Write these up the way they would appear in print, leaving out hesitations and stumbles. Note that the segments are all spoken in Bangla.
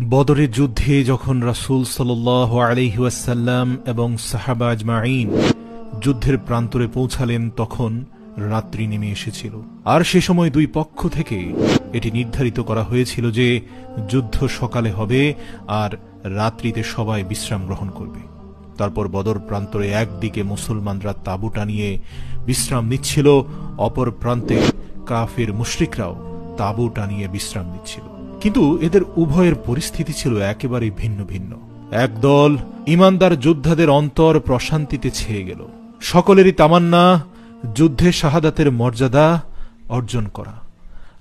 বদরের যুদ্ধে যখন রাসূল সাল্লাল্লাহু আলাইহি ওয়াসাল্লাম এবং সাহাবা আজমাইন যুদ্ধের প্রান্তরে পৌঁছালেন, তখন রাত্রি নেমে এসেছিল। আর সে সময় দুই পক্ষ থেকে এটি নির্ধারিত করা হয়েছিল যে যুদ্ধ সকালে হবে আর রাত্রিতে সবাই বিশ্রাম গ্রহণ করবে। তারপর বদর প্রান্তরে একদিকে মুসলমানরা তাঁবু টানিয়ে বিশ্রাম নিচ্ছিল, অপর প্রান্তে কাফির মুশরিকরাও তাঁবু টানিয়ে বিশ্রাম নিচ্ছিল। কিন্তু এদের উভয়ের পরিস্থিতি ছিল একেবারে ভিন্ন ভিন্ন। একদল ঈমানদার যোদ্ধাদের অন্তর প্রশান্তিতে ছেয়ে গেল। সকলেরই তামান্না যুদ্ধে শাহাদাতের মর্যাদা অর্জন করা।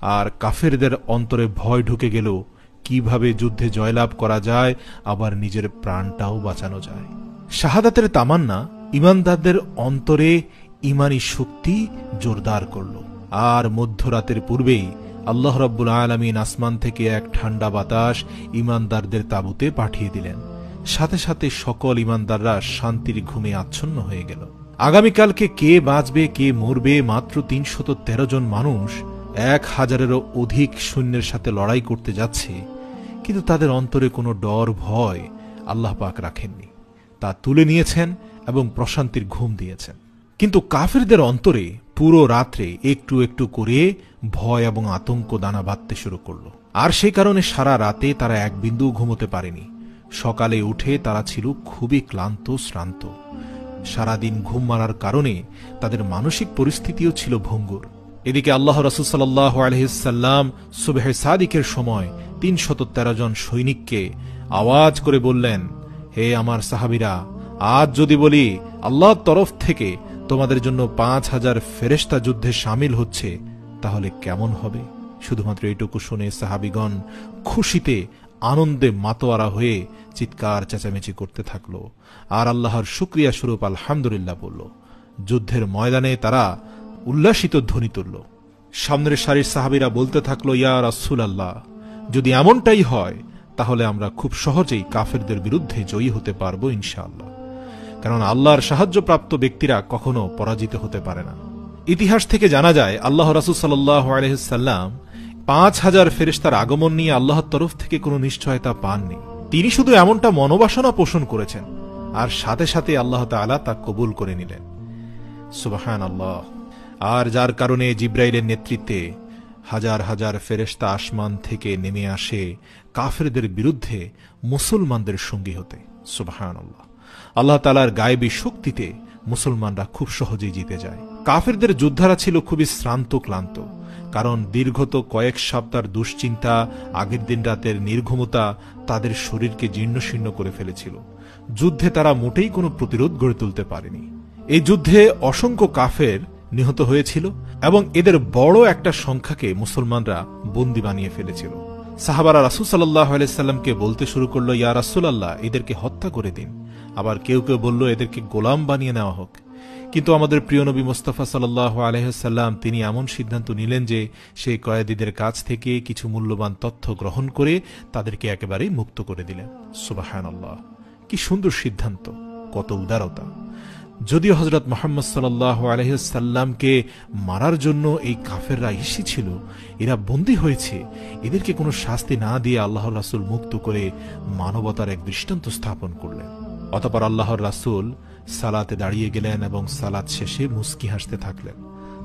আর কাফেরদের অন্তরে ভয় ঢুকে গেল, কিভাবে যুদ্ধে জয়লাভ করা যায়, আবার নিজের প্রাণটাও বাঁচানো যায়। শাহাদাতের তামান্না ঈমানদারদের অন্তরে ঈমানী শক্তি জোরদার করল। আর মধ্যরাতের পূর্বেই আল্লাহ রাব্বুল আলামিন আসমান থেকে এক ঠান্ডা বাতাস ঈমানদারদের তাঁবুতে পাঠিয়ে দিলেন। সাথে সাথে সকল ঈমানদাররা শান্তির ঘুমে আচ্ছন্ন হয়ে গেল। আগামীকালকে কে বাঁচবে কে মরবে, মাত্র ৩১৩ জন মানুষ ১,০০০-এরও অধিক সৈন্যের সাথে লড়াই করতে যাচ্ছে। কিন্তু তাদের অন্তরে কোনো ডর ভয় আল্লাহ পাক রাখেননি, তা তুলে নিয়েছেন এবং প্রশান্তির ঘুম দিয়েছেন। কিন্তু কাফেরদের অন্তরে পুরো রাত্রে একটু একটু করে ভয় এবং আতঙ্ক দানা বাঁধতে শুরু করল। আর সেই কারণে সারা রাতে তারা এক বিন্দু ঘুমোতে পারেনি। সকালে উঠে তারা ছিল খুবই ক্লান্ত শ্রান্ত। সারাদিন ঘুম মারার কারণে তাদের মানসিক পরিস্থিতিও ছিল ভঙ্গুর। এদিকে আল্লাহ রাসূল সাল্লাল্লাহু আলাইহি সাল্লাম সুবহে সাদিকের সময় ৩১৩ জন সৈনিককে আওয়াজ করে বললেন, হে আমার সাহাবীরা, আজ যদি বলি আল্লাহর তরফ থেকে তোমাদের জন্য ৫,০০০ ফেরেশতা যুদ্ধে শামিল হচ্ছে, তাহলে কেমন হবে? শুধুমাত্র এটুকু শুনে সাহাবীগণ খুশিতে আনন্দে মাতোয়ারা হয়ে চিৎকার চেঁচামেচি করতে থাকলো আর আল্লাহর শুকরিয়া স্বরূপ আলহামদুলিল্লাহ বলল। যুদ্ধের ময়দানে তারা উল্লাসিত ধ্বনি তুলল। সামনের সারির সাহাবীরা বলতে থাকলো, ইয়া রাসূলুল্লাহ, যদি এমনটাই হয় তাহলে আমরা খুব সহজেই কাফেরদের বিরুদ্ধে জয়ী হতে পারবো ইনশাআল্লাহ। কারণ আল্লাহর সাহায্যপ্রাপ্ত ব্যক্তিরা কখনো পরাজিত হতে পারে না। ইতিহাস থেকে জানা যায় আল্লাহ রাসূল সাল্লাল্লাহু আলাইহি সাল্লাম ৫,০০০ ফেরেশতার আগমন নিয়ে আল্লাহর তরফ থেকে কোনো নিশ্চয়তা পাননি। তিনি শুধু এমনটা মনোবাসনা পোষণ করেছেন আর সাথে সাথে আল্লাহ তাআলা তা কবুল করে নিলেন। সুবহানাল্লাহ। আর যার কারণে জিব্রাইলের নেতৃত্বে হাজার হাজার ফেরেশতা আসমান থেকে নেমে আসে কাফেরদের বিরুদ্ধে মুসলমানদের সঙ্গী হতে। সুবহানাল্লাহ। আল্লাহ তাআলার গায়েবী শক্তিতে মুসলমানরা খুব সহজেই জিতে যায়। কাফেরদের যোদ্ধারা ছিল খুবই শ্রান্ত ক্লান্ত, কারণ দীর্ঘত কয়েক সপ্তাহের দুশ্চিন্তা, আগের দিন রাতের নির্ঘুমতা তাদের শরীরকে জীর্ণশীর্ণ করে ফেলেছিল। যুদ্ধে তারা মোটেই কোনো প্রতিরোধ গড়ে তুলতে পারেনি। এই যুদ্ধে অসংখ্য কাফের নিহত হয়েছিল এবং এদের বড় একটা সংখ্যাকে মুসলমানরা বন্দী বানিয়ে ফেলেছিল। সাহাবারা রাসূল সাল্লাল্লাহু আলাইহি সাল্লামকে বলতে শুরু করলো, ইয়া রাসূলুল্লাহ, এদেরকে হত্যা করে দিন। আবার কেউ কেউ বলল, এদেরকে গোলাম বানিয়ে নেওয়া হোক। কিন্তু আমাদের প্রিয় নবী মুস্তাফা সাল্লাল্লাহু আলাইহি সাল্লাম তিনি এমন সিদ্ধান্ত নিলেন যে সেই কয়েদিদের কাছ থেকে কিছু মূল্যবান তথ্য গ্রহণ করে তাদেরকে একেবারেই মুক্ত করে দিলেন। সুবহানাল্লাহ, কি সুন্দর সিদ্ধান্ত, কত উদারতা! যদিও হযরত মুহাম্মদ সাল্লাল্লাহু আলাইহি সাল্লামকে মারার জন্য এই কাফেররা এসেছিল, এরা বন্দী হয়েছে, এদেরকে কোনো শাস্তি না দিয়ে আল্লাহর রাসূল মুক্ত করে মানবতার এক দৃষ্টান্ত স্থাপন করলেন। অতঃপর আল্লাহর রাসূল সালাতে দাঁড়িয়ে গেলেন এবং সালাত শেষে মুস্কি হাসতে থাকলেন।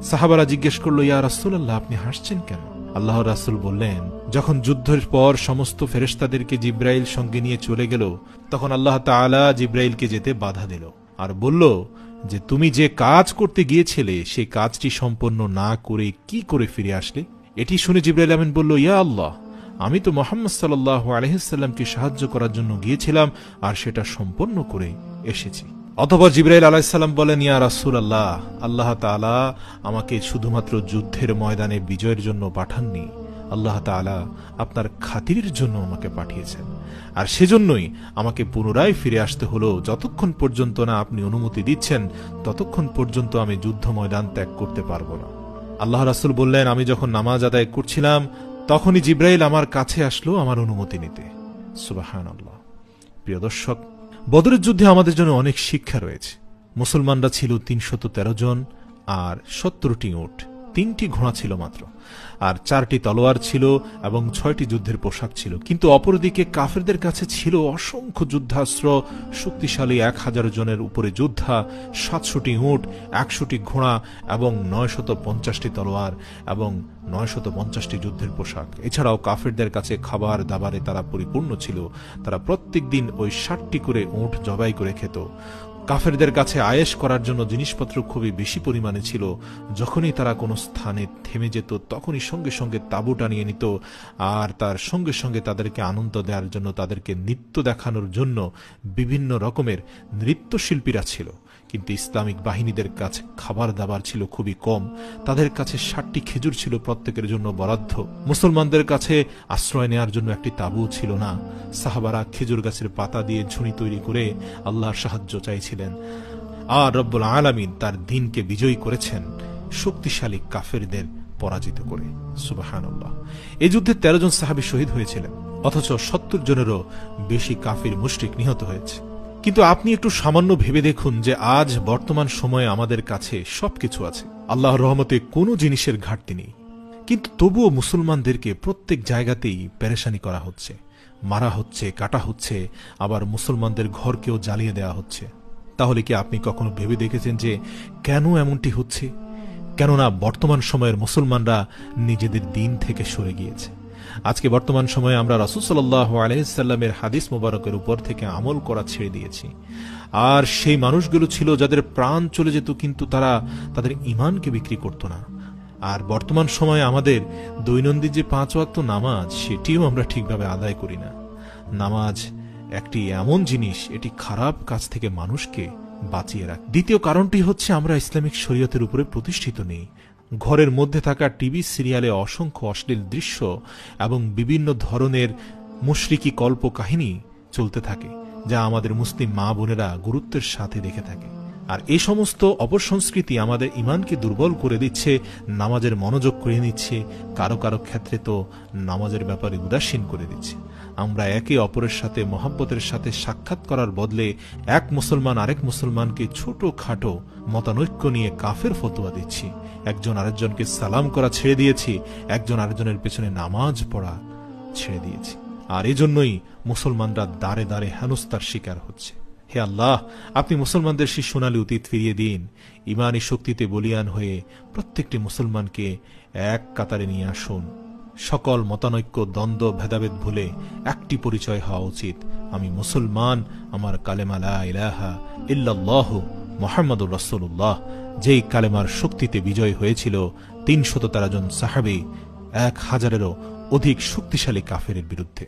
সাহাবারা জিজ্ঞেস করলো, ইয়া রাসূলুল্লাহ, আপনি হাসছেন কেন? আল্লাহর রাসূল বললেন, যখন যুদ্ধের পর সমস্ত ফেরেশতাদেরকে জিব্রাইল সঙ্গে নিয়ে চলে গেল, তখন আল্লাহ তাআলা জিব্রাইলকে যেতে বাধা দিল আর বলল যে তুমি যে কাজ করতে গিয়েছিলে সেই কাজটি সম্পন্ন না করে কি করে ফিরে আসলে? এটি শুনে জিব্রাইল আমিন বলল, ইয়া আল্লাহ, আমি তো মুহাম্মদ সাল্লাল্লাহু আলাইহি সাল্লামকে সাহায্য করার জন্য গিয়েছিলাম আর সেটা সম্পন্ন করে এসেছি। অতঃপর জিব্রাইল আলাইহিস সালাম বলেন, ইয়া রাসূলুল্লাহ, আল্লাহ তাআলা আমাকে শুধুমাত্র যুদ্ধের ময়দানে বিজয়ের জন্য পাঠাননি, আল্লাহ তাআলা আপনার খাতিরের জন্য আমাকে পাঠিয়েছেন। আর সেজন্যই আমাকে পুনরায় ফিরে আসতে হলো। যতক্ষণ পর্যন্ত না আপনি অনুমতি দিচ্ছেন ততক্ষণ পর্যন্ত আমি যুদ্ধ ময়দান ত্যাগ করতে পারবো না। আল্লাহ রাসূল বললেন, আমি যখন নামাজ আদায় করছিলাম তখনই জিব্রাইল আমার কাছে আসলো আমার অনুমতি নিতে। সুবহানাল্লাহ। প্রিয় দর্শক, বদরের যুদ্ধে আমাদের জন্য অনেক শিক্ষা রয়েছে। মুসলমানরা ছিল ৩১৩ জন আর ৭০টি উট। 3টি ঘোড়া ছিল মাত্র, আর 4টি তলোয়ার ছিল এবং 6টি যুদ্ধের পোশাক ছিল। কিন্তু অপরদিকে কাফেরদের কাছে ছিল অসংখ্য যুদ্ধাস্ত্র, শক্তিশালী 1000 জনের উপরে যোদ্ধা, 700টি উট, 100টি ঘোড়া এবং 950টি তলোয়ার এবং 950টি যুদ্ধের পোশাক। এছাড়াও কাফেরদের কাছে খাবার দাবারে তারা পরিপূর্ণ ছিল। তারা প্রত্যেক দিন ওই 60টি করে উট জবাই করে খেত। কাফেরদের কাছে আয়েশ করার জন্য জিনিসপত্র খুবই বেশি পরিমাণে ছিল। যখনই তারা কোনো স্থানে থেমে যেত তখনই সঙ্গে সঙ্গে তাঁবু টানিয়ে নিত, আর তার সঙ্গে সঙ্গে তাদেরকে আনন্দ দেওয়ার জন্য, তাদেরকে নৃত্য দেখানোর জন্য বিভিন্ন রকমের নৃত্যশিল্পীরা ছিল। কিন্তু ইসলামিক বাহিনীদের কাছে খাবার দাবার ছিল খুবই কম। তাদের কাছে 60টি খেজুর ছিল প্রত্যেকের জন্য বরাদ্দ। মুসলমানদের কাছে আশ্রয় নেওয়ার জন্য একটি তাঁবু ছিল না। সাহাবারা খেজুর গাছের পাতা দিয়ে ঝুড়ি তৈরি করে আল্লাহর সাহায্য চাইছিলেন। আর রব্বুল আলামিন তার দ্বীনকে বিজয়ী করেছেন শক্তিশালী কাফেরদের পরাজিত করে। সুবহানাল্লাহ। এই যুদ্ধে 13 জন সাহাবী শহীদ হয়েছিলেন, অথচ 70 জনেরও বেশি কাফির মুশরিক নিহত হয়েছে। কিন্তু আপনি একটু সামান্য ভেবে দেখুন যে আজ বর্তমান সময়ে আমাদের কাছে সবকিছু আছে, আল্লাহর রহমতে কোনো জিনিসের ঘাটতি নেই, কিন্তু তবুও মুসলমানদেরকে প্রত্যেক জায়গাতেই পেরেশানি করা হচ্ছে, মারা হচ্ছে, কাটা হচ্ছে, আবার মুসলমানদের ঘরকেও জ্বালিয়ে দেওয়া হচ্ছে। তাহলে কি আপনি কখনো ভেবে দেখেছেন যে কেন এমনটি হচ্ছে? কেননা বর্তমান সময়ের মুসলমানরা নিজেদের দ্বীন থেকে সরে গিয়েছে। আজকে বর্তমান সময়ে আমরা রাসূল সাল্লাল্লাহু আলাইহি সাল্লামের হাদিস মোবারকের উপর থেকে আমল করা ছেড়ে দিয়েছি। আর সেই মানুষগুলো ছিল যাদের প্রাণ চলে যেত, কিন্তু তারা তাদের ঈমানকে বিক্রি করত না। আর বর্তমান সময়ে আমাদের দৈনন্দিন যে 5 ওয়াক্ত নামাজ, সেটিও আমরা ঠিকভাবে আদায় করি না। নামাজ একটি এমন জিনিস, এটি খারাপ কাজ থেকে মানুষকে বাঁচিয়ে রাখে। দ্বিতীয় কারণটি হচ্ছে আমরা ইসলামিক শরীয়তের উপরে প্রতিষ্ঠিত নেই। ঘরের মধ্যে থাকা টিভি সিরিয়ালে অসংখ্য অশ্লীল দৃশ্য এবং বিভিন্ন ধরনের মুশরিকি কল্প কাহিনী চলতে থাকে, যা আমাদের মুসলিম মা বোনেরা গুরুত্বের সাথে দেখে থাকে। আর এই সমস্ত অপসংস্কৃতি আমাদের ঈমানকে দুর্বল করে দিচ্ছে, নামাজের মনোযোগ করে নিচ্ছে, কারো কারো ক্ষেত্রে তো নামাজের ব্যাপারে উদাসীন করে দিচ্ছে। আমরা একে অপরের সাথে মহব্বতের সাথে সাক্ষাৎ করার বদলে এক মুসলমান আরেক মুসলমানকে ছোট খাটো মতানৈক্য নিয়ে কাফের ফতোয়া দিচ্ছি। একজন আরেকজনকে সালাম করা ছেড়ে দিয়েছি, একজন আরেকজনের পেছনে নামাজ পড়া ছেড়ে দিয়েছি। আর এজন্যই মুসলমানরা দাঁড়ে দাঁড়ে হেনস্থার শিকার হচ্ছে। হে আল্লাহ, আপনি মুসলমানদের সেই সোনালী অতীত ফিরিয়ে দিন। ইমানি শক্তিতে বলিয়ান হয়ে প্রত্যেকটি মুসলমানকে এক কাতারে নিয়ে আসুন। সকল মতানৈক্য, দ্বন্দ্ব, ভেদাভেদ ভুলে একটি পরিচয় হওয়া উচিত, আমি মুসলমান, আমার কালেমা লা ইলাহা ইল্লাল্লাহু মুহাম্মাদুর রাসূলুল্লাহ। যেই কালেমার শক্তিতে বিজয় হয়েছিল 313 জন সাহাবী 1000-এরও অধিক শক্তিশালী কাফেরের বিরুদ্ধে।